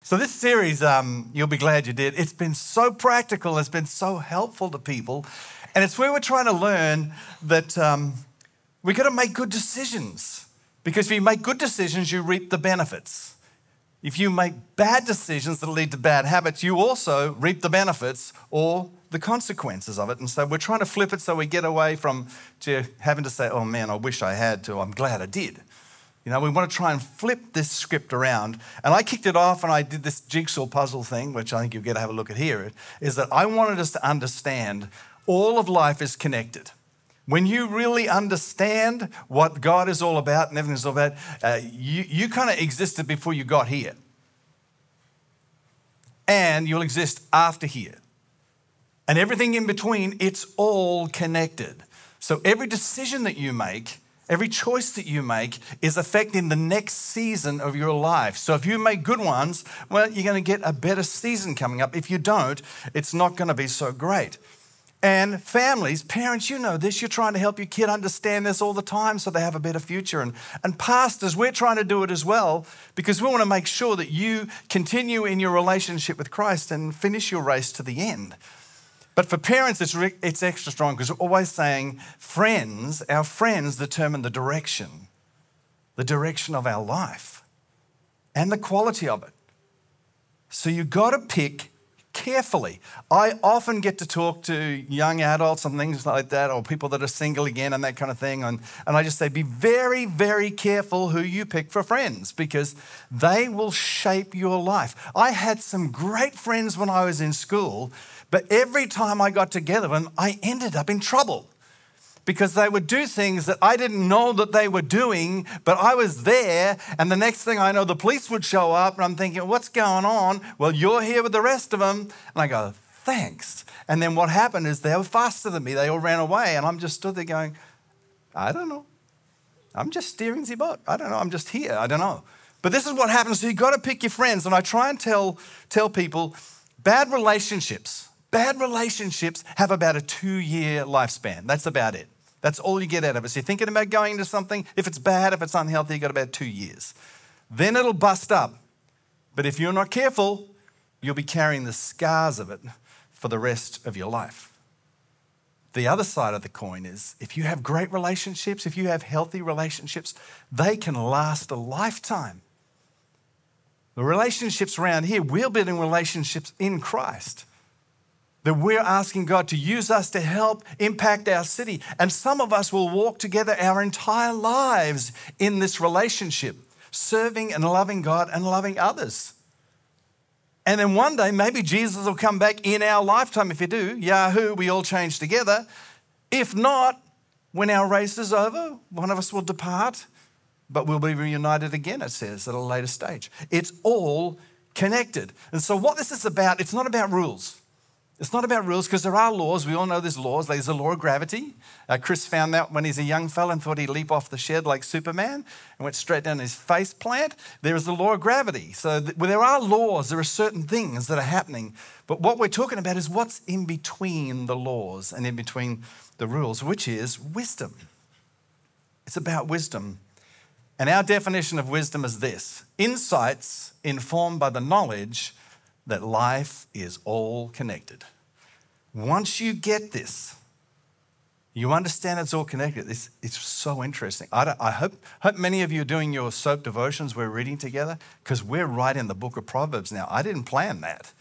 So this series, you'll be glad you did. It's been so practical. It's been so helpful to people. And it's where we're trying to learn that we've got to make good decisions. Because if you make good decisions, you reap the benefits. If you make bad decisions that lead to bad habits, you also reap the benefits or the consequences of it. And so we're trying to flip it so we get away from having to say, oh man, I wish I had, to I'm glad I did. You know, we want to try and flip this script around. And I kicked it off and I did this jigsaw puzzle thing, which I think you'll get to have a look at here, is that I wanted us to understand all of life is connected. When you really understand what God is all about and everything's all about, you kind of existed before you got here. And you'll exist after here. And everything in between, it's all connected. So every decision that you make, every choice that you make is affecting the next season of your life. So if you make good ones, well, you're going to get a better season coming up. If you don't, it's not going to be so great. And families, parents, you know this, you're trying to help your kid understand this all the time so they have a better future. And pastors, we're trying to do it as well because we want to make sure that you continue in your relationship with Christ and finish your race to the end. But for parents, it's extra strong because we're always saying our friends determine the direction of our life and the quality of it. So you've got to pick carefully. I often get to talk to young adults and things like that, or people that are single again and that kind of thing. And I just say, be very, very careful who you pick for friends because they will shape your life. I had some great friends when I was in school, but every time I got together with them, I ended up in trouble because they would do things that I didn't know that they were doing, but I was there, and the next thing I know, the police would show up, and I'm thinking, what's going on? Well, you're here with the rest of them. And I go, thanks. And then what happened is they were faster than me. They all ran away, and I'm just stood there going, I don't know. I'm just steering the boat. I don't know. I'm just here. I don't know. But this is what happens. So you've got to pick your friends, and I try and tell people, bad relationships have about a 2-year lifespan. That's about it. That's all you get out of it. So you're thinking about going into something, if it's bad, if it's unhealthy, you've got about 2 years. Then it'll bust up. But if you're not careful, you'll be carrying the scars of it for the rest of your life. The other side of the coin is if you have great relationships, if you have healthy relationships, they can last a lifetime. The relationships around here, we're building relationships in Christ. That we're asking God to use us to help impact our city. And some of us will walk together our entire lives in this relationship, serving and loving God and loving others. And then one day, maybe Jesus will come back in our lifetime. If you do, yahoo, we all change together. If not, when our race is over, one of us will depart, but we'll be reunited again, it says, at a later stage. It's all connected. And so what this is about, it's not about rules. It's not about rules because there are laws. We all know there's laws. There's the law of gravity. Chris found that when he's a young fella and thought he'd leap off the shed like Superman and went straight down his face plant. There is the law of gravity. So there are laws. There are certain things that are happening. But what we're talking about is what's in between the laws and in between the rules, which is wisdom. It's about wisdom. And our definition of wisdom is this: insights informed by the knowledge that life is all connected. Once you get this, you understand it's all connected. It's so interesting. I hope many of you are doing your soap devotions we're reading together because we're right in the book of Proverbs now. I didn't plan that,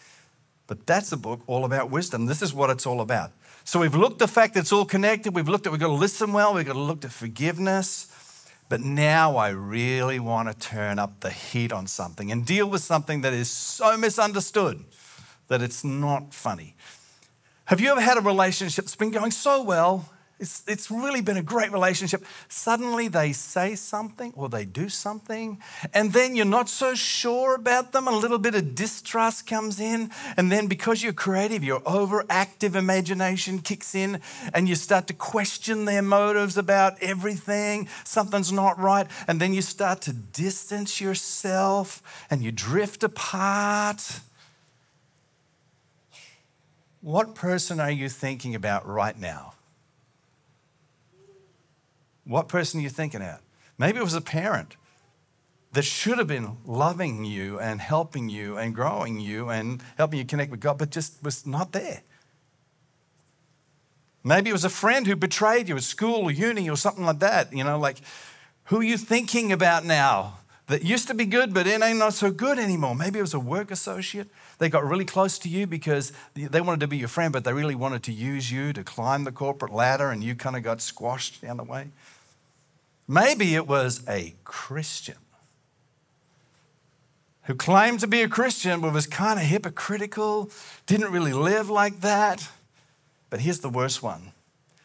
but that's a book all about wisdom. This is what it's all about. So we've looked at the fact that it's all connected. We've got to listen well. We've got to look at forgiveness. But now I really want to turn up the heat on something and deal with something that is so misunderstood that it's not funny. Have you ever had a relationship that's been going so well? It's really been a great relationship. Suddenly they say something or they do something, and then you're not so sure about them. A little bit of distrust comes in, and then because you're creative, your overactive imagination kicks in, and you start to question their motives about everything. Something's not right, and then you start to distance yourself, and you drift apart. What person are you thinking about right now? What person are you thinking about? Maybe it was a parent. that should have been loving you and helping you and growing you and helping you connect with God, but just was not there. Maybe it was a friend who betrayed you at school or uni or something like that. Like, who are you thinking about now that used to be good, but it ain't not so good anymore? Maybe it was a work associate. They got really close to you because they wanted to be your friend, but they really wanted to use you to climb the corporate ladder, and you kind of got squashed down the way. Maybe it was a Christian who claimed to be a Christian but was kind of hypocritical, didn't really live like that. But here's the worst one.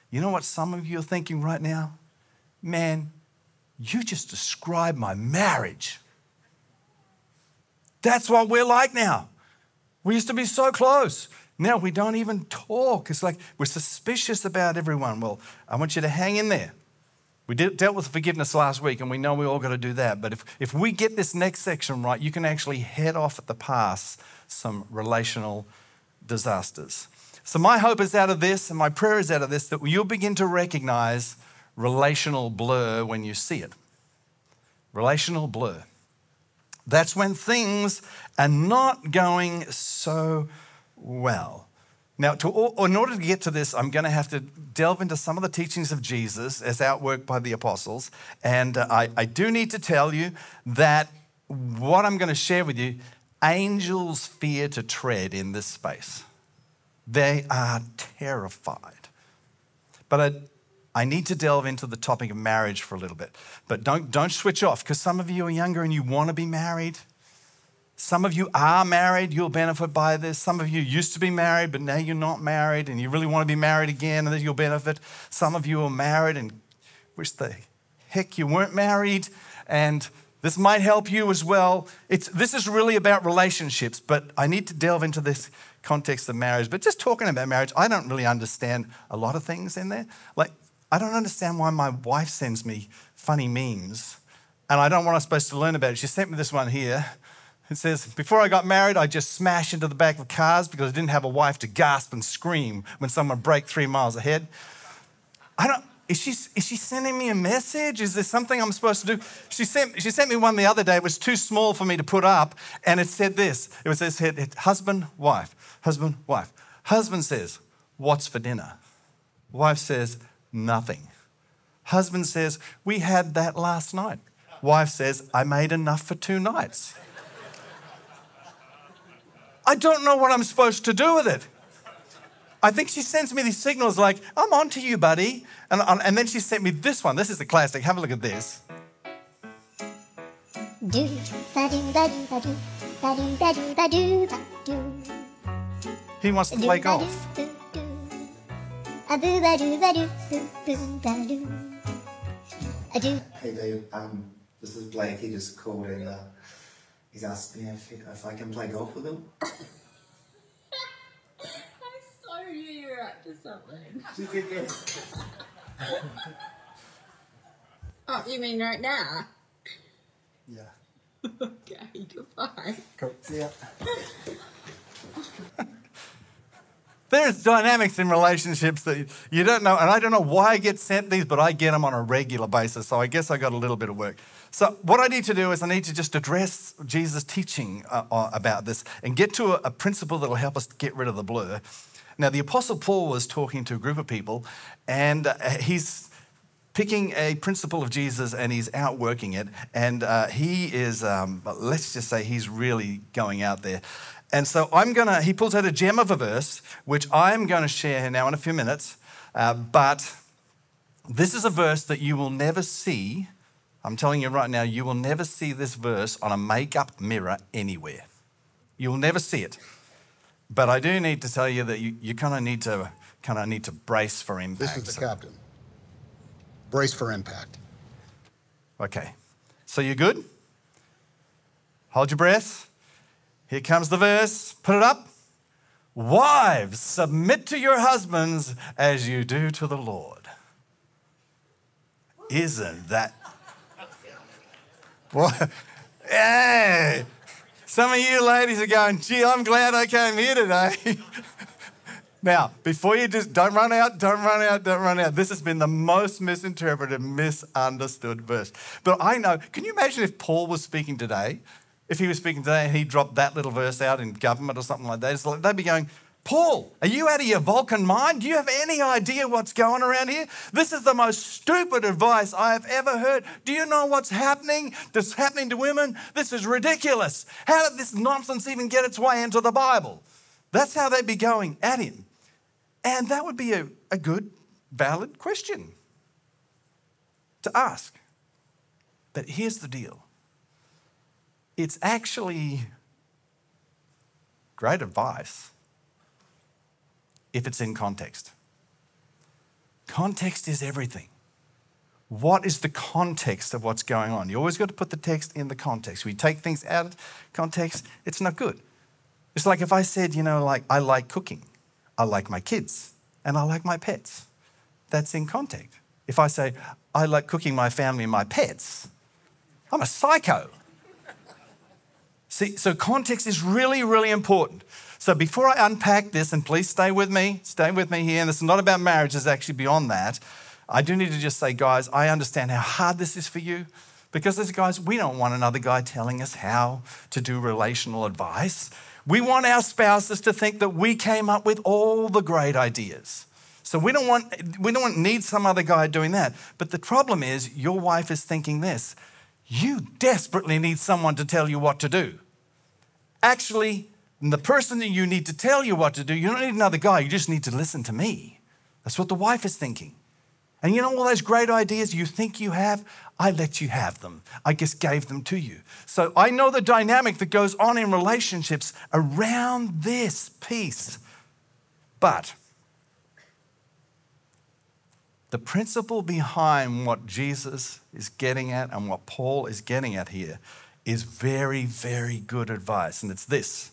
You know what some of you are thinking right now? Man, you just described my marriage. That's what we're like now. We used to be so close. Now we don't even talk. It's like we're suspicious about everyone. Well, I want you to hang in there. We dealt with forgiveness last week, and we know we all got to do that. But if we get this next section right, you can actually head off at the pass some relational disasters. So my hope is out of this, and my prayer is out of this, that you'll begin to recognize relational blur when you see it. Relational blur. That's when things are not going so well. Now, in order to get to this, I'm going to have to delve into some of the teachings of Jesus as outworked by the apostles. And I do need to tell you that what I'm going to share with you, angels fear to tread in this space. They are terrified. But I need to delve into the topic of marriage for a little bit. But don't switch off, because some of you are younger and you want to be married. Some of you are married, you'll benefit by this. Some of you used to be married, but now you're not married and you really want to be married again, and then you'll benefit. Some of you are married and wish the heck you weren't married, and this might help you as well. This is really about relationships, but I need to delve into this context of marriage. But just talking about marriage, I don't really understand a lot of things in there. Like, I don't understand why my wife sends me funny memes, and I don't know what I'm supposed to learn about it. She sent me this one here. It says, before I got married, I just smashed into the back of cars because I didn't have a wife to gasp and scream when someone braked 3 miles ahead. Is she sending me a message? Is there something I'm supposed to do? She sent me one the other day. It was too small for me to put up, and it said this. It said, husband, wife, husband, wife. Husband says, what's for dinner? Wife says, nothing. Husband says, we had that last night. Wife says, I made enough for 2 nights. I don't know what I'm supposed to do with it. I think she sends me these signals like, I'm on to you, buddy. And then she sent me this one. This is a classic. Have a look at this. He wants to play golf. Hey Dave, this is Blake. He just called and he's asked me if I can play golf with him. I so knew you were up to something. She said yes. Oh, you mean right now? Yeah. Okay, goodbye. Cool. See ya. There's dynamics in relationships that you don't know, and I don't know why I get sent these, but I get them on a regular basis, so I guess I got a little bit of work. So what I need to do is I need to just address Jesus' teaching about this and get to a principle that will help us get rid of the blur. Now, the Apostle Paul was talking to a group of people, and he's picking a principle of Jesus and he's outworking it, and he is, let's just say he's really going out there. And so he pulls out a gem of a verse, which I'm going to share now in a few minutes. But this is a verse that you will never see. I'm telling you right now, you will never see this verse on a makeup mirror anywhere. You will never see it. But I do need to tell you that you kind of need to brace for impact. This is the captain. Brace for impact. Okay. So you're good? Hold your breath. Here comes the verse. Put it up. Wives, submit to your husbands as you do to the Lord. Isn't that? What? Hey, some of you ladies are going, gee, I'm glad I came here today. Now, before you just don't run out. This has been the most misinterpreted, misunderstood verse. But I know, can you imagine if Paul was speaking today? If he was speaking today and he dropped that little verse out in government or something like that, it's like they'd be going, Paul, are you out of your Vulcan mind? Do you have any idea what's going around here? This is the most stupid advice I have ever heard. Do you know what's happening? That's happening to women? This is ridiculous. How did this nonsense even get its way into the Bible? That's how they'd be going at him. And that would be a good, valid question to ask. But here's the deal. It's actually great advice if it's in context. Context is everything. What is the context of what's going on? You always got to put the text in the context. We take things out of context, it's not good. It's like if I said, I like cooking, I like my kids, and I like my pets. That's in context. If I say, I like cooking, my family, and my pets, I'm a psycho. See, so context is really, really important. So before I unpack this, and please stay with me here, and this is not about marriage, it's actually beyond that. I do need to just say, guys, I understand how hard this is for you, because as guys, we don't want another guy telling us how to do relational advice. We want our spouses to think that we came up with all the great ideas. So we don't need some other guy doing that. But the problem is your wife is thinking this. You desperately need someone to tell you what to do. Actually, the person that you need to tell you what to do, you don't need another guy. You just need to listen to me. That's what the wife is thinking. And you know all those great ideas you think you have? I let you have them. I just gave them to you. So I know the dynamic that goes on in relationships around this piece. But the principle behind what Jesus is getting at and what Paul is getting at here is very, very good advice. And it's this: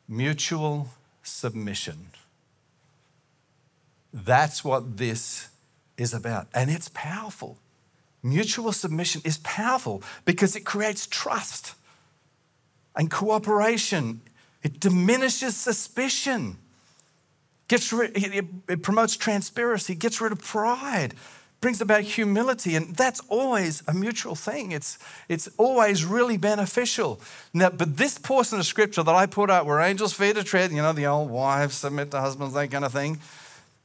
mutual submission. That's what this is about. And it's powerful. Mutual submission is powerful because it creates trust and cooperation. It diminishes suspicion. It promotes transparency, gets rid of pride, brings about humility, and that's always a mutual thing. It's always really beneficial. Now, but this portion of scripture that I put out, where angels fear to tread, the old wives submit to husbands, that kind of thing,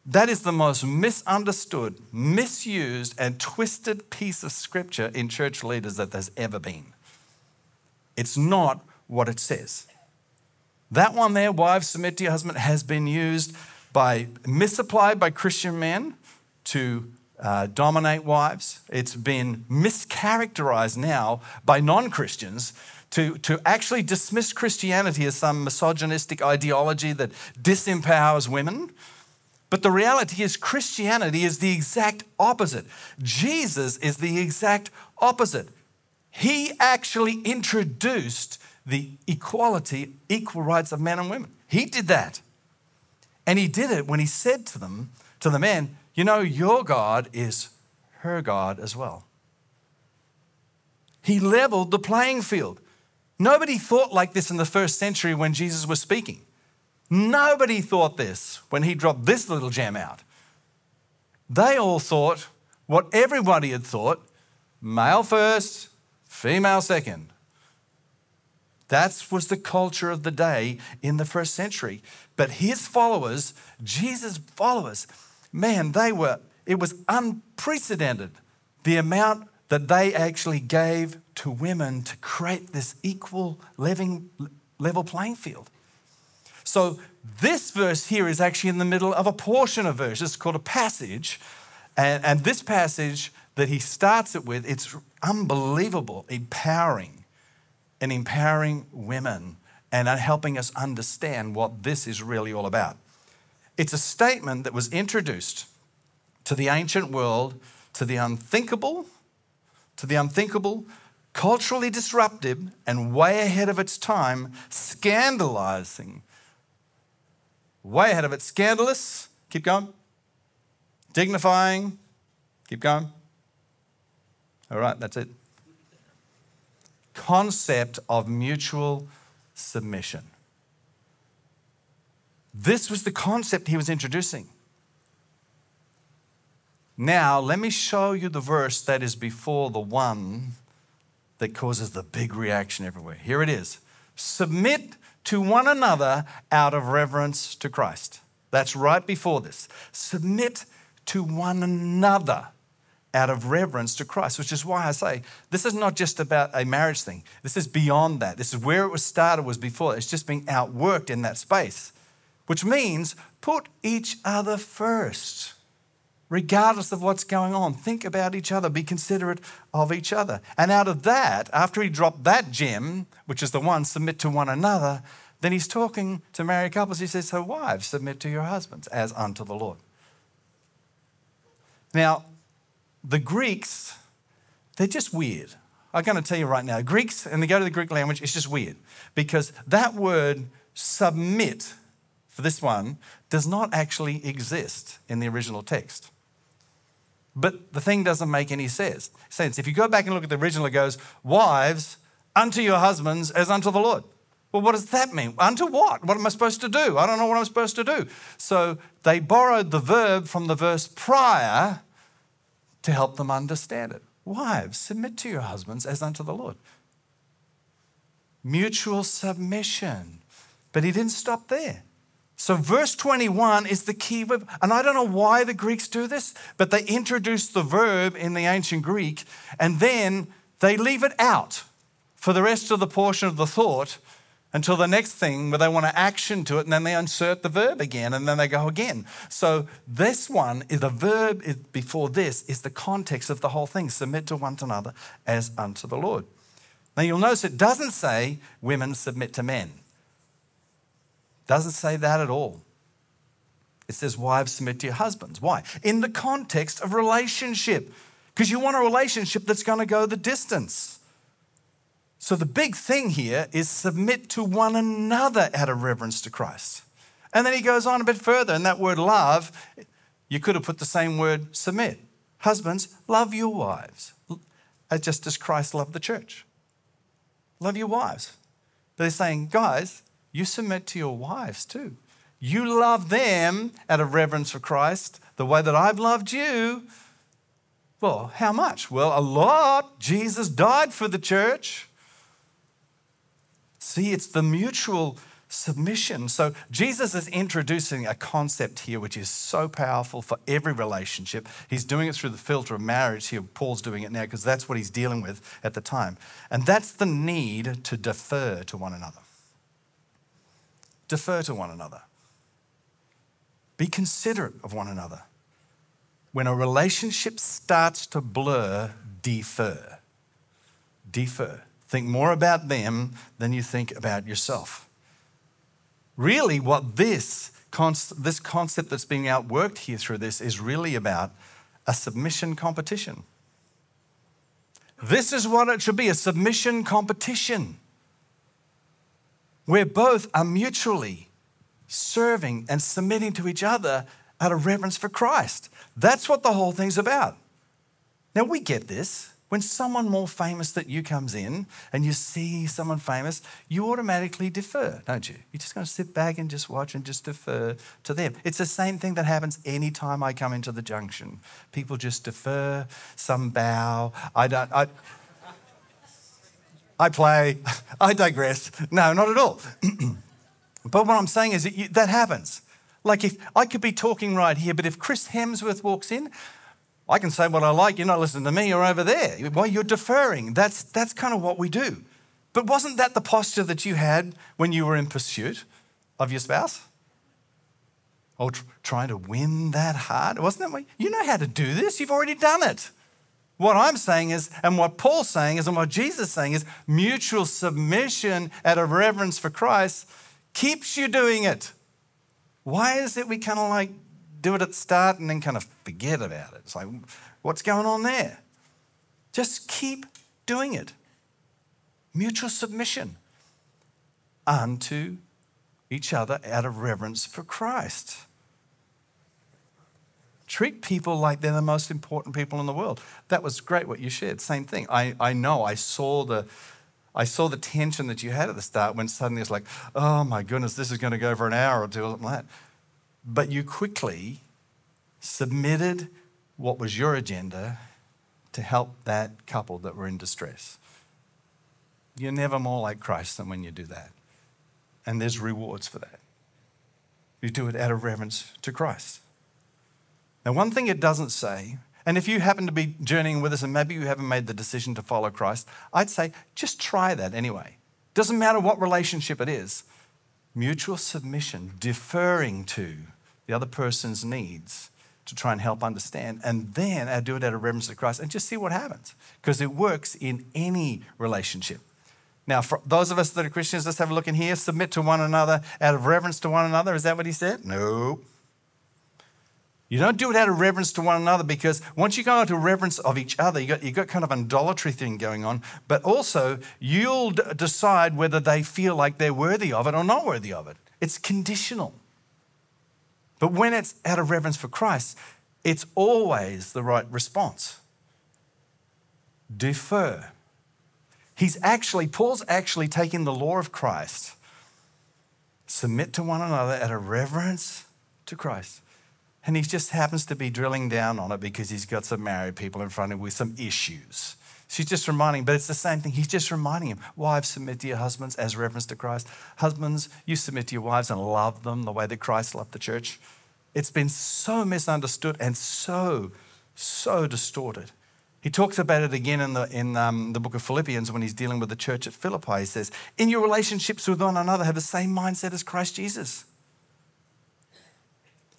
that is the most misunderstood, misused, and twisted piece of scripture in church leaders that there's ever been. It's not what it says. That one there, wives submit to your husband, has been misapplied by Christian men to dominate wives. It's been mischaracterized now by non-Christians to actually dismiss Christianity as some misogynistic ideology that disempowers women. But the reality is Christianity is the exact opposite. Jesus is the exact opposite. He actually introduced the equal rights of men and women. He did that. And he did it when he said to the men, your God is her God as well. He leveled the playing field. Nobody thought like this in the first century when Jesus was speaking. Nobody thought this when he dropped this little gem out. They all thought what everybody had thought: male first, female second. That was the culture of the day in the first century. But his followers, Jesus' followers, man, it was unprecedented, the amount that they actually gave to women to create this equal level playing field. So this verse here is actually in the middle of a portion of verse. It's called a passage. And this passage that he starts it with, it's unbelievable, empowering women and helping us understand what this is really all about. It's a statement that was introduced to the ancient world, to the unthinkable, culturally disruptive, and way ahead of its time, scandalizing. Way ahead of it. Scandalous. Keep going. Dignifying. Keep going. All right, that's it. Concept of mutual submission. This was the concept he was introducing. Now, let me show you the verse that is before the one that causes the big reaction everywhere. Here it is. Submit to one another out of reverence to Christ. That's right before this. Submit to one another out of reverence to Christ, which is why I say this is not just about a marriage thing. This is beyond that. This is where it was started, was before. It's just being outworked in that space, which means put each other first. Regardless of what's going on, think about each other, be considerate of each other. And out of that, after he dropped that gem, which is the one, submit to one another, then he's talking to married couples. He says, so wives, submit to your husbands as unto the Lord. Now, the Greeks, they're just weird. I'm going to tell you right now, Greeks, and they go to the Greek language, it's just weird. Because that word submit, for this one, does not actually exist in the original text. But the thing doesn't make any sense. If you go back and look at the original, it goes, wives, unto your husbands as unto the Lord. Well, what does that mean? Unto what? What am I supposed to do? I don't know what I'm supposed to do. So they borrowed the verb from the verse prior to help them understand it. Wives, submit to your husbands as unto the Lord. Mutual submission. But he didn't stop there. So verse 21 is the key verb. And I don't know why the Greeks do this, but they introduce the verb in the ancient Greek and then they leave it out for the rest of the portion of the thought until the next thing where they want to action to it, and then they insert the verb again and then they go again. So this one, is the verb before this is the context of the whole thing. Submit to one another as unto the Lord. Now you'll notice it doesn't say women submit to men. Doesn't say that at all. It says wives submit to your husbands. Why? In the context of relationship. Because you want a relationship that's going to go the distance. So the big thing here is submit to one another out of reverence to Christ. And then he goes on a bit further. And that word love, you could have put the same word submit. Husbands, love your wives. Just as Christ loved the church. Love your wives. They're saying, guys, you submit to your wives too. You love them out of reverence for Christ the way that I've loved you. Well, how much? Well, a lot. Jesus died for the church. See, it's the mutual submission. So Jesus is introducing a concept here which is so powerful for every relationship. He's doing it through the filter of marriage here. Paul's doing it now because that's what he's dealing with at the time. And that's the need to defer to one another. Defer to one another. Be considerate of one another. When a relationship starts to blur, defer. Defer. Think more about them than you think about yourself. Really, what this concept that's being outworked here through this is really about a submission competition. This is what it should be, a submission competition, where both are mutually serving and submitting to each other out of reverence for Christ. That's what the whole thing's about. Now, we get this. When someone more famous than you comes in and you see someone famous, you automatically defer, don't you? You're just going to sit back and just watch and just defer to them. It's the same thing that happens any time I come into the junction. People just defer, some bow. I play, I digress. No, not at all. But what I'm saying is that happens. Like if I could be talking right here, but if Chris Hemsworth walks in, I can say what I like. You're not listening to me. You're over there. Well, you're deferring. That's kind of what we do. But wasn't that the posture that you had when you were in pursuit of your spouse? Or trying to win that heart? Wasn't that what? You know how to do this. You've already done it. What I'm saying is, and what Paul's saying is, and what Jesus is saying is, mutual submission out of reverence for Christ keeps you doing it. Why is it we kind of like do it at the start and then kind of forget about it? It's like, what's going on there? Just keep doing it. Mutual submission unto each other out of reverence for Christ. Treat people like they're the most important people in the world. That was great what you shared. Same thing. I know I saw I saw the tension that you had at the start when suddenly it's like, oh my goodness, this is going to go for an hour or two or something like that. But you quickly submitted what was your agenda to help that couple that were in distress. You're never more like Christ than when you do that. And there's rewards for that. You do it out of reverence to Christ. Now, one thing it doesn't say, and if you happen to be journeying with us and maybe you haven't made the decision to follow Christ, I'd say just try that anyway. Doesn't matter what relationship it is. Mutual submission, deferring to the other person's needs to try and help understand, and then do it out of reverence to Christ and just see what happens, because it works in any relationship. Now, for those of us that are Christians, let's have a look in here. Submit to one another out of reverence to one another. Is that what he said? No. You don't do it out of reverence to one another, because once you go into reverence of each other, you've got kind of an idolatry thing going on, but also you'll decide whether they feel like they're worthy of it or not worthy of it. It's conditional. But when it's out of reverence for Christ, it's always the right response. Defer. Paul's actually taking the law of Christ. Submit to one another out of reverence to Christ. And he just happens to be drilling down on it because he's got some married people in front of him with some issues. She's just reminding, but it's the same thing. He's just reminding him, wives, submit to your husbands as reverence to Christ. Husbands, you submit to your wives and love them the way that Christ loved the church. It's been so misunderstood and so distorted. He talks about it again in the book of Philippians when he's dealing with the church at Philippi. He says, in your relationships with one another, have the same mindset as Christ Jesus.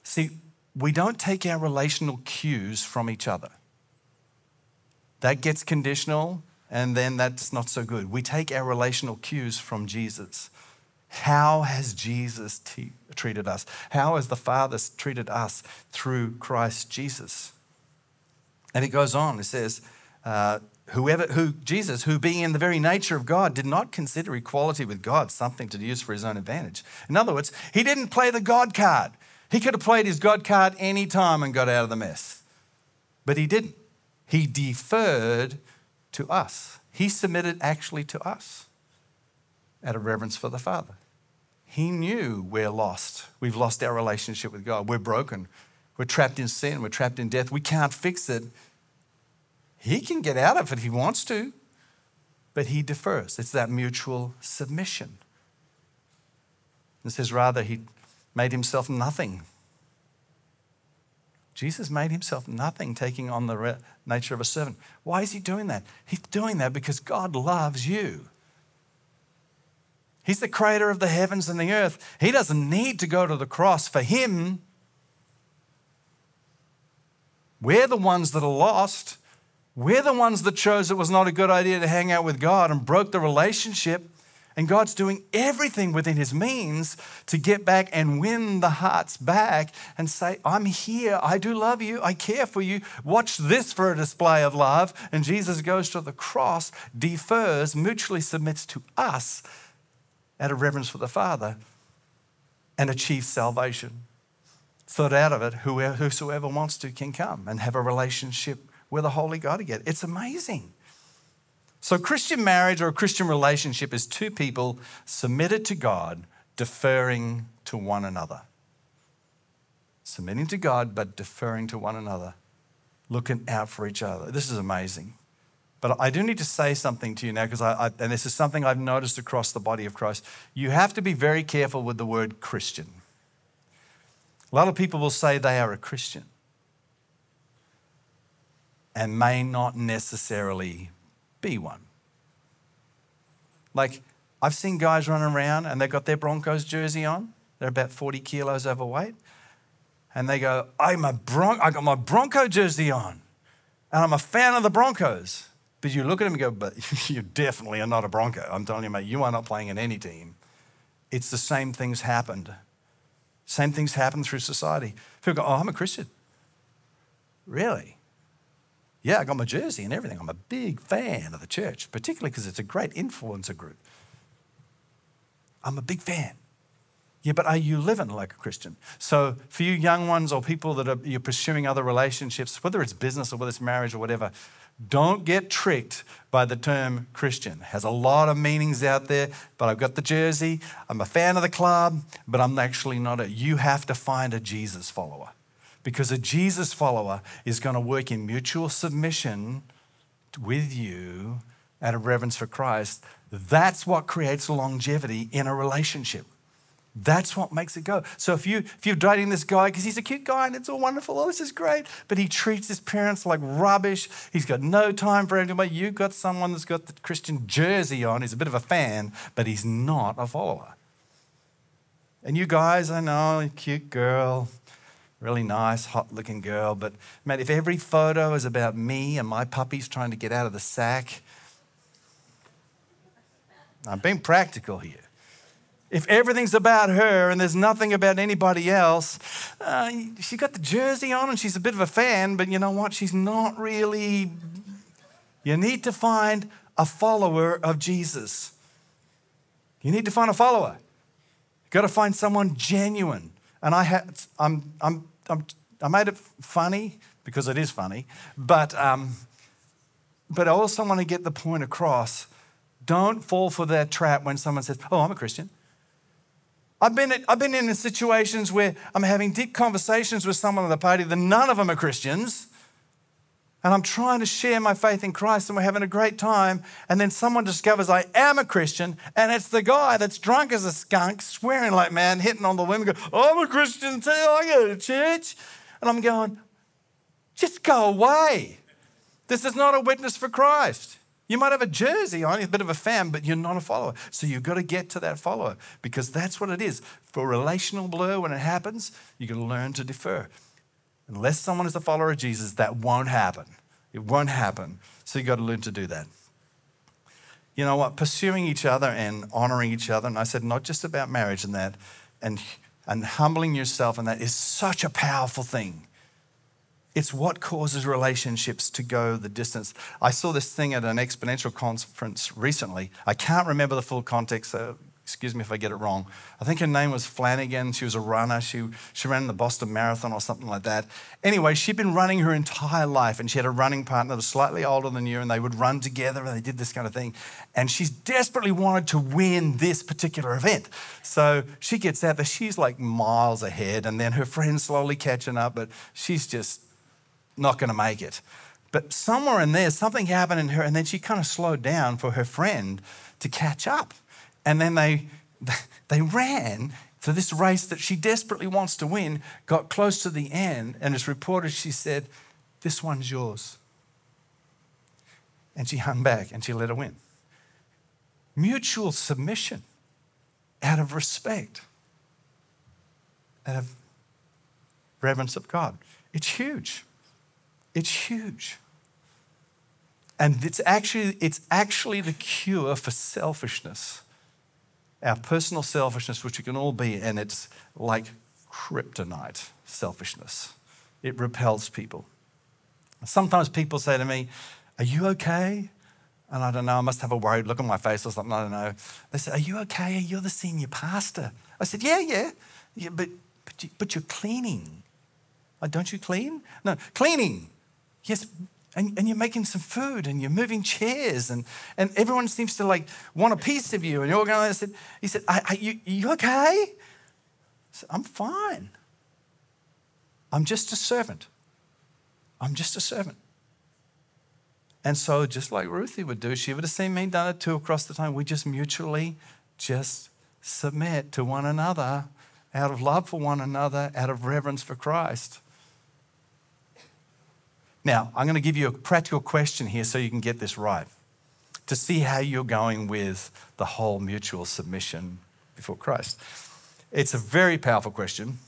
See, we don't take our relational cues from each other. That gets conditional, and then that's not so good. We take our relational cues from Jesus. How has Jesus treated us? How has the Father treated us through Christ Jesus? And it goes on, it says, Jesus, who being in the very nature of God, did not consider equality with God something to use for his own advantage. In other words, he didn't play the God card. He could have played his God card any time and got out of the mess. But he didn't. He deferred to us. He submitted actually to us out of reverence for the Father. He knew we're lost. We've lost our relationship with God. We're broken. We're trapped in sin. We're trapped in death. We can't fix it. He can get out of it if he wants to, but he defers. It's that mutual submission. It says rather he made himself nothing. Jesus made himself nothing, taking on the nature of a servant. Why is he doing that? He's doing that because God loves you. He's the creator of the heavens and the earth. He doesn't need to go to the cross. For him, we're the ones that are lost. We're the ones that chose it was not a good idea to hang out with God and broke the relationship. And God's doing everything within his means to get back and win the hearts back and say, I'm here. I do love you. I care for you. Watch this for a display of love. And Jesus goes to the cross, defers, mutually submits to us out of reverence for the Father, and achieves salvation. So that out of it, whosoever wants to can come and have a relationship with a holy God again. It's amazing. So Christian marriage or a Christian relationship is two people submitted to God, deferring to one another. Submitting to God, but deferring to one another. Looking out for each other. This is amazing. But I do need to say something to you now, because and this is something I've noticed across the body of Christ. You have to be very careful with the word Christian. A lot of people will say they are a Christian and may not necessarily be one. Like, I've seen guys running around and they've got their Broncos jersey on. They're about 40 kilos overweight. And they go, I got my Bronco jersey on and I'm a fan of the Broncos. But you look at them and go, but you definitely are not a Bronco. I'm telling you, mate, you are not playing in any team. It's the same things happened. Same things happen through society. People go, oh, I'm a Christian. Really? Yeah, I got my jersey and everything. I'm a big fan of the church, particularly because it's a great influencer group. I'm a big fan. Yeah, but are you living like a Christian? So for you young ones or people that you're pursuing other relationships, whether it's business or whether it's marriage or whatever, Don't get tricked by the term Christian. It has a lot of meanings out there, but I've got the jersey. I'm a fan of the club, but I'm actually not a. You have to find a Jesus follower, because a Jesus follower is going to work in mutual submission with you out of reverence for Christ. That's what creates longevity in a relationship. That's what makes it go. So if you're dating this guy because he's a cute guy and it's all wonderful, oh, this is great, but he treats his parents like rubbish, he's got no time for anybody, you've got someone that's got the Christian jersey on, he's a bit of a fan, but he's not a follower. And you guys, I know, cute girl, really nice, hot-looking girl, but mate, if every photo is about me and my puppies trying to get out of the sack, I'm being practical here. If everything's about her and there's nothing about anybody else, she got the jersey on and she's a bit of a fan, but you know what? She's not really. You need to find a follower of Jesus. You need to find a follower. You've got to find someone genuine. And I made it funny because it is funny, but I also want to get the point across. Don't fall for that trap when someone says, "Oh, I'm a Christian." I've been in situations where I'm having deep conversations with someone at the party that none of them are Christians, and I'm trying to share my faith in Christ and we're having a great time, and then someone discovers I am a Christian, and it's the guy that's drunk as a skunk, swearing like man, hitting on the women, going, "I'm a Christian too, I go to church." And I'm going, just go away. This is not a witness for Christ. You might have a jersey on, you're a bit of a fan, but you're not a follower. So you've got to get to that follower, because that's what it is. For relational blur, when it happens, you've got to learn to defer. Unless someone is a follower of Jesus, that won't happen. It won't happen. So you've got to learn to do that. You know what? Pursuing each other and honoring each other, and I said not just about marriage and that, and humbling yourself and that is such a powerful thing. It's what causes relationships to go the distance. I saw this thing at an exponential conference recently. I can't remember the full context, so excuse me if I get it wrong. I think her name was Flanagan. She was a runner. She ran the Boston Marathon or something like that. Anyway, she'd been running her entire life, and she had a running partner that was slightly older than you, and they would run together, and they did this kind of thing. And she desperately wanted to win this particular event. So she gets out there. She's like miles ahead, and then her friend's slowly catching up, but she's just not going to make it. But somewhere in there, something happened in her, and then she kind of slowed down for her friend to catch up. And then they ran for this race that she desperately wants to win, got close to the end, and it's reported she said, "This one's yours." And she hung back and she let her win. Mutual submission out of respect, out of reverence of God. It's huge. It's huge. And it's actually the cure for selfishness. Our personal selfishness, which we can all be, and it's like kryptonite selfishness. It repels people. Sometimes people say to me, "Are you okay?" And I don't know, I must have a worried look on my face or something, I don't know. They say, "Are you okay? You're the senior pastor." I said, yeah, but you're cleaning. Don't you clean? No, cleaning. Yes, and you're making some food and you're moving chairs and everyone seems to like want a piece of you. And you're going, he said, are you okay? I said, "I'm fine. I'm just a servant. I'm just a servant." And so just like Ruthie would do, she would have seen me done it too across the time. We just mutually just submit to one another out of love for one another, out of reverence for Christ. Now, I'm going to give you a practical question here so you can get this right, to see how you're going with the whole mutual submission before Christ. It's a very powerful question,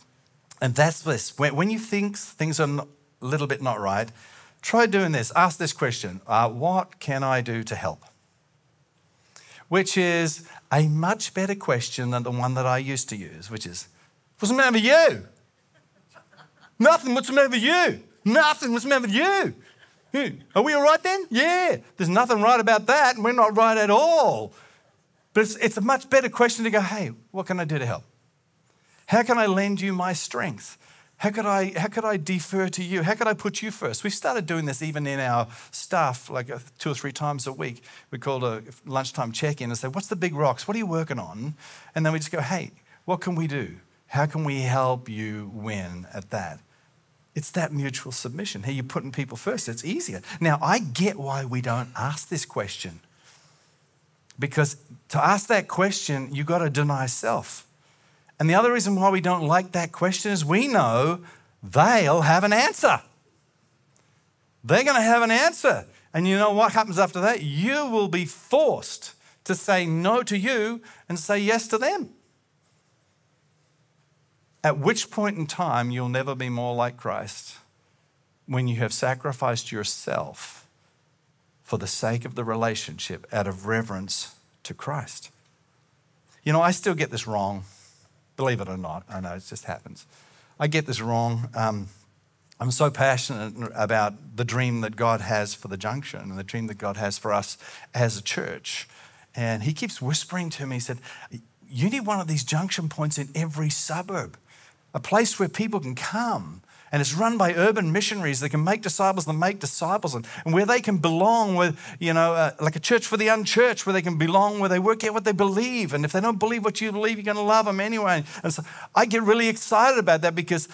and that's this. When you think things are a little bit not right, try doing this. Ask this question, what can I do to help? Which is a much better question than the one that I used to use, which is, what's the matter with you? Nothing, what's the matter with you? Nothing, what's the matter with you? Are we all right then? Yeah, there's nothing right about that, and we're not right at all. But it's a much better question to go, hey, what can I do to help? How can I lend you my strength? How could I defer to you? How could I put you first? We've started doing this even in our staff, like 2 or 3 times a week. We call a lunchtime check-in and say, what's the big rocks? What are you working on? And then we just go, hey, what can we do? How can we help you win at that? It's that mutual submission. Hey, you're putting people first. It's easier. Now, I get why we don't ask this question. Because to ask that question, you've got to deny self. And the other reason why we don't like that question is we know they'll have an answer. They're going to have an answer. And you know what happens after that? You will be forced to say no to you and say yes to them. At which point in time, you'll never be more like Christ when you have sacrificed yourself for the sake of the relationship out of reverence to Christ. You know, I still get this wrong. Believe it or not, I know it just happens. I get this wrong. I'm so passionate about the dream that God has for the Junction and the dream that God has for us as a church. And he keeps whispering to me, he said, you need one of these junction points in every suburb, a place where people can come. And it's run by urban missionaries that can make disciples and make disciples, and where they can belong with, like a church for the unchurched, where they can belong, where they work out what they believe. And if they don't believe what you believe, you're going to love them anyway. And so I get really excited about that, because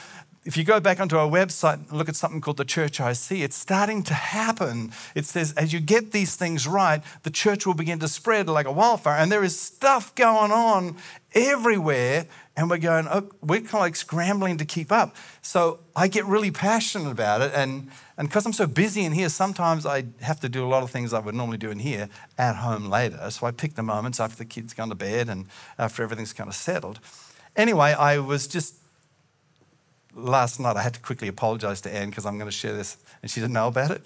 if you go back onto our website and look at something called the Church I See, it's starting to happen. It says, as you get these things right, the church will begin to spread like a wildfire. And there is stuff going on everywhere. And we're going, we're kind of like scrambling to keep up. So I get really passionate about it. And because I'm so busy in here, sometimes I have to do a lot of things I would normally do in here at home later. So I pick the moments after the kids gone to bed and after everything's kind of settled. Anyway, I was just, last night I had to quickly apologize to Anne because I'm going to share this and she didn't know about it.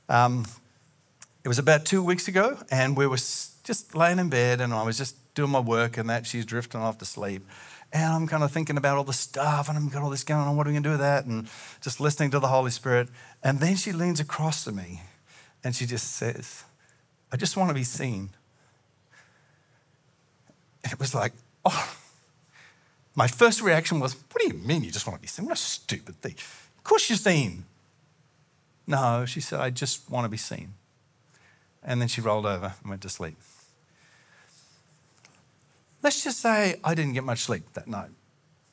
It was about 2 weeks ago and we were just laying in bed and I was just doing my work and that, she's drifting off to sleep. And I'm kind of thinking about all the stuff and I've got all this going on, what are we going to do with that? And just listening to the Holy Spirit. And then she leans across to me and she just says, I just want to be seen. And it was like, oh, my first reaction was, what do you mean you just want to be seen? What a stupid thing. Of course you're seen. No, she said, I just want to be seen. And then she rolled over and went to sleep. Let's just say I didn't get much sleep that night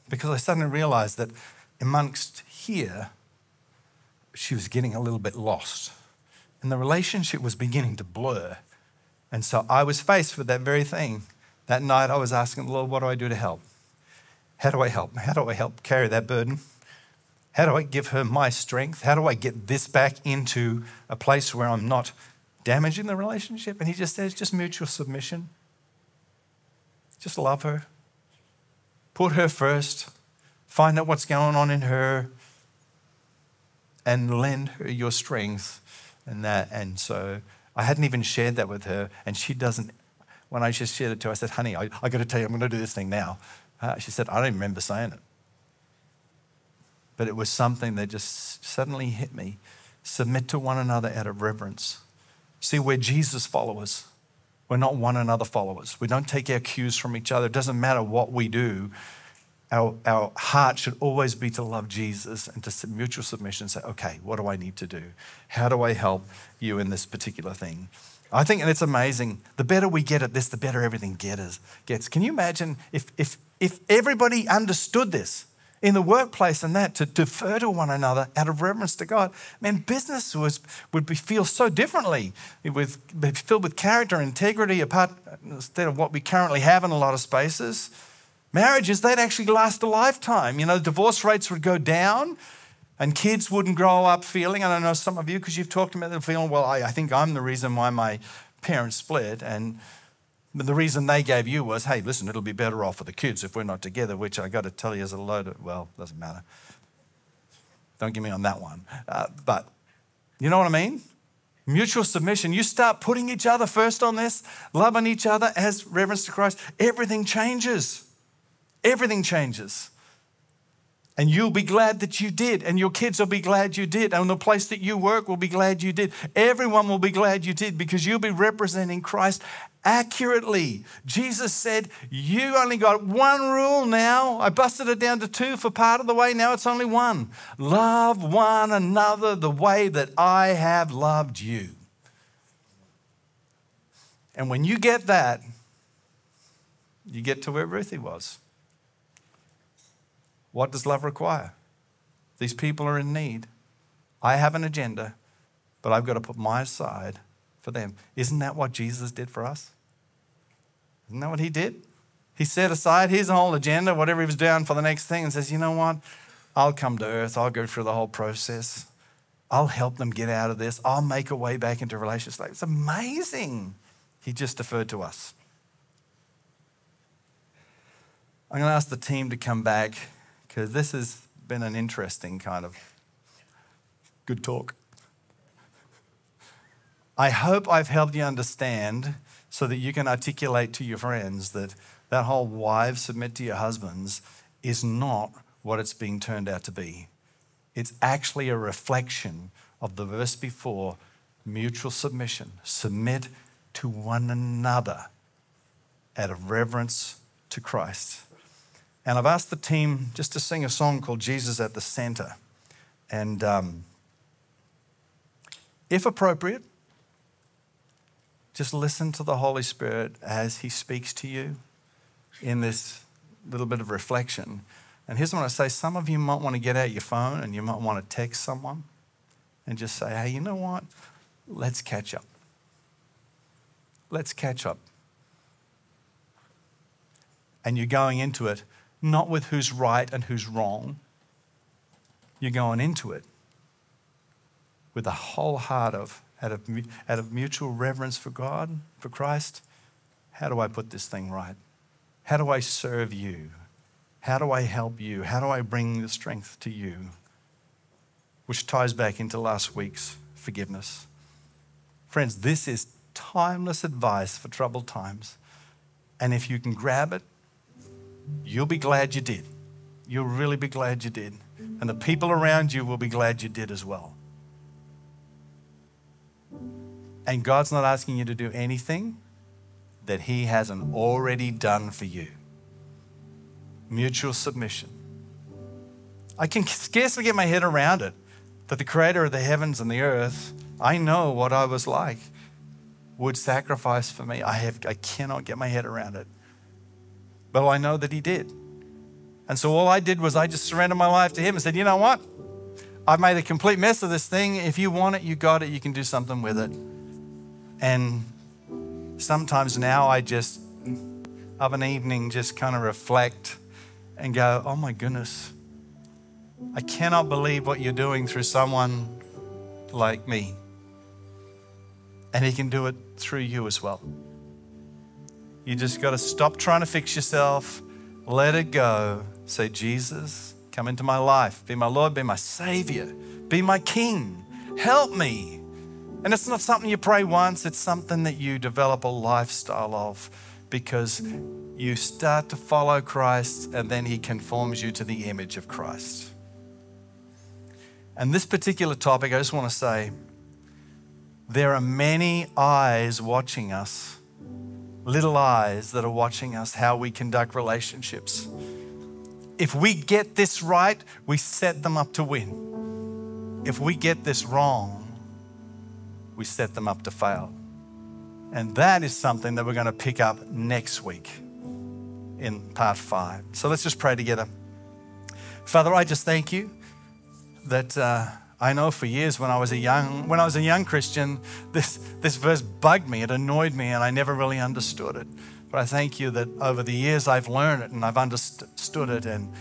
because I suddenly realized that amongst here, she was getting a little bit lost and the relationship was beginning to blur. And so I was faced with that very thing. That night I was asking the Lord, what do I do to help? How do I help? How do I help carry that burden? How do I give her my strength? How do I get this back into a place where I'm not damaging the relationship? And he just says, just mutual submission. Just love her. Put her first. Find out what's going on in her and lend her your strength and that. And so I hadn't even shared that with her and she doesn't. When I just shared it to her, I said, honey, I got to tell you, I'm going to do this thing now. She said, I don't even remember saying it. But it was something that just suddenly hit me. Submit to one another out of reverence. See, we're Jesus followers. We're not one another followers. We don't take our cues from each other. It doesn't matter what we do. Our heart should always be to love Jesus and to mutual submission and say, okay, what do I need to do? How do I help you in this particular thing? I think, and it's amazing, the better we get at this, the better everything gets. Can you imagine if everybody understood this in the workplace and that, to defer to one another out of reverence to God? Man, business would feel so differently. It would be filled with character and integrity instead of what we currently have in a lot of spaces. Marriages, they'd actually last a lifetime. You know, divorce rates would go down and kids wouldn't grow up feeling, and I know some of you, because you've talked about them feeling, well, I think I'm the reason why my parents split, and the reason they gave you was, hey, listen, it'll be better off for the kids if we're not together, which I got to tell you is a load of, well, doesn't matter. Don't get me on that one. But you know what I mean? Mutual submission. You start putting each other first on this, loving each other as reverence to Christ, everything changes. Everything changes. And you'll be glad that you did. And your kids will be glad you did. And the place that you work will be glad you did. Everyone will be glad you did because you'll be representing Christ accurately. Jesus said, you only got one rule now. I busted it down to 2 for part of the way. Now it's only 1. Love one another the way that I have loved you. And when you get that, you get to where Ruthie was. What does love require? These people are in need. I have an agenda, but I've got to put my side for them. Isn't that what Jesus did for us? Isn't that what he did? He set aside his whole agenda, whatever he was doing for the next thing, and says, you know what? I'll come to earth. I'll go through the whole process. I'll help them get out of this. I'll make a way back into relationships. It's amazing. He just deferred to us. I'm going to ask the team to come back because this has been an interesting kind of good talk. I hope I've helped you understand so that you can articulate to your friends that that whole wives submit to your husbands is not what it's being turned out to be. It's actually a reflection of the verse before, mutual submission. Submit to one another out of reverence to Christ. And I've asked the team just to sing a song called Jesus at the Center. And if appropriate, just listen to the Holy Spirit as he speaks to you in this little bit of reflection. And here's what I say. Some of you might want to get out your phone and you might want to text someone and just say, hey, you know what? Let's catch up. Let's catch up. And you're going into it not with who's right and who's wrong. You're going into it with a whole heart of, out of mutual reverence for God, for Christ. How do I put this thing right? How do I serve you? How do I help you? How do I bring the strength to you? Which ties back into last week's forgiveness. Friends, this is timeless advice for troubled times. And if you can grab it, you'll be glad you did. You'll really be glad you did. And the people around you will be glad you did as well. And God's not asking you to do anything that he hasn't already done for you. Mutual submission. I can scarcely get my head around it, that the creator of the heavens and the earth, I know what I was like, would sacrifice for me. I cannot get my head around it. But I know that he did. And so all I did was I just surrendered my life to him and said, you know what? I've made a complete mess of this thing. If you want it, you got it. You can do something with it. And sometimes now I just, of an evening, just kind of reflect and go, oh my goodness, I cannot believe what you're doing through someone like me. And he can do it through you as well. You just got to stop trying to fix yourself, let it go. Say, Jesus, come into my life. Be my Lord, be my Savior, be my King. Help me. And it's not something you pray once, it's something that you develop a lifestyle of because you start to follow Christ and then he conforms you to the image of Christ. And this particular topic, I just want to say, there are many eyes watching us, little eyes that are watching us, how we conduct relationships. If we get this right, we set them up to win. If we get this wrong, we set them up to fail. And that is something that we're going to pick up next week in part 5. So let's just pray together. Father, I just thank you that I know for years when I was a young Christian, this verse bugged me, it annoyed me, and I never really understood it. But I thank you that over the years I've learned it and I've understood it, and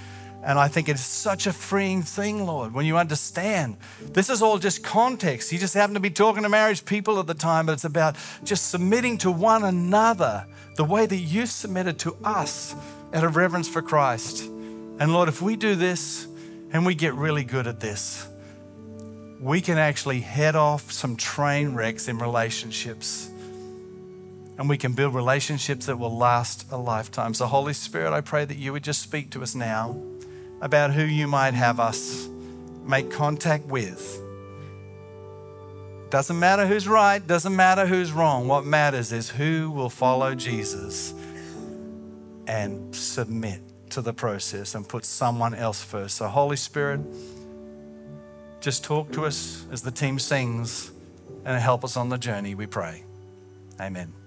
I think it's such a freeing thing, Lord, when you understand. This is all just context. You just happen to be talking to marriage people at the time, but it's about just submitting to one another the way that you submitted to us out of reverence for Christ. And Lord, if we do this and we get really good at this, we can actually head off some train wrecks in relationships. And we can build relationships that will last a lifetime. So Holy Spirit, I pray that you would just speak to us now about who you might have us make contact with. Doesn't matter who's right, doesn't matter who's wrong. What matters is who will follow Jesus and submit to the process and put someone else first. So Holy Spirit, just talk to us as the team sings and help us on the journey, we pray. Amen.